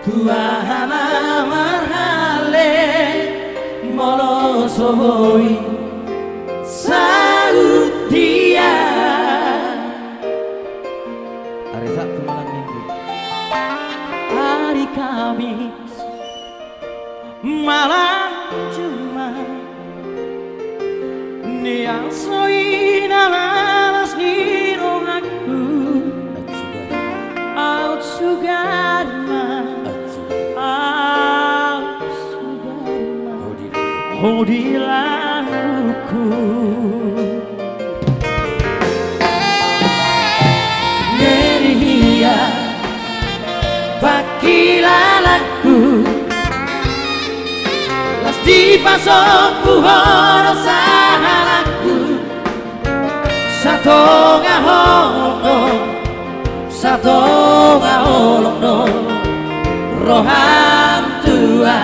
Tuahana marhale molo sohoi Saudia. Hari Sabtu malam minggu, Hari Kamis malam Jumat, niasoi nalas nirong aku out sugarma hodilan buku Nerihia pakilalaku las di pasok puhoro sahalaku sato ngaholong roham tua.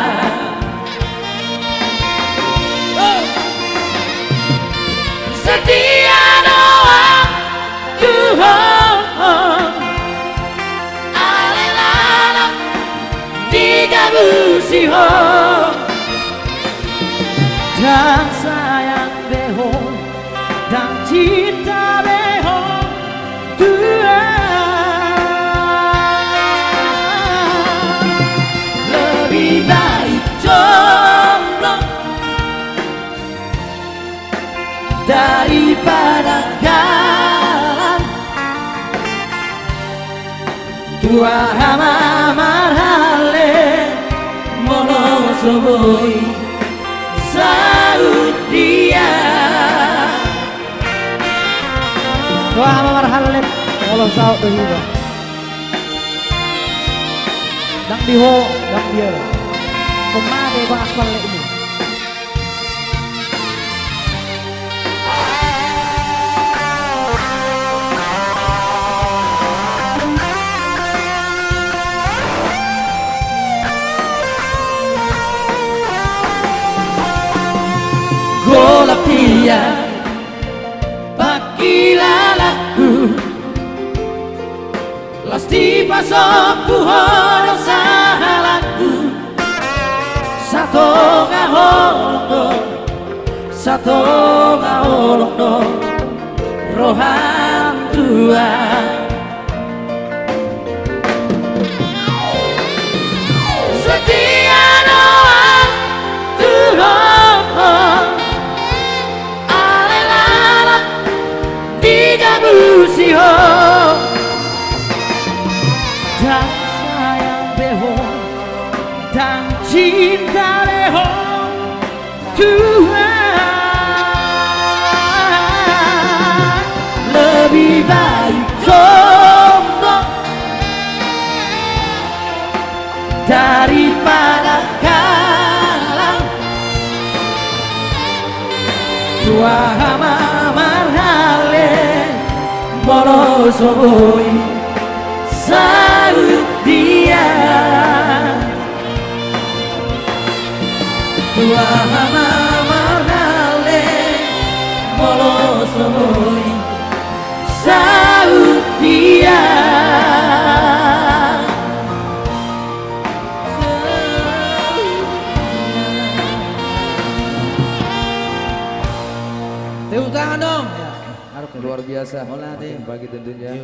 Setia doa Tuhan alelala digabusiho dan sayang beho dan cinta beho Tuhan lebih baik jomblo daripada galang. Tua hama marhale molo soboi Saudia. tua hama marhale molo Saudia. Dang diho, dang dia. Pemade bang akwal ini. Golapia pakilalaku las di pasok puhoro sahalaku sato ngaholong roham tua. Setia doa Tuhan digabusiho dan sayang beho dan cinta beho Tuhan lebih baik jomblo daripada galang. Tua hama marhale molo soboi Saudia. Tua hama marhale molo soboi Saudia. Tepuk tangan dong. Luar biasa. Olah deh. Makin pagi tentunya.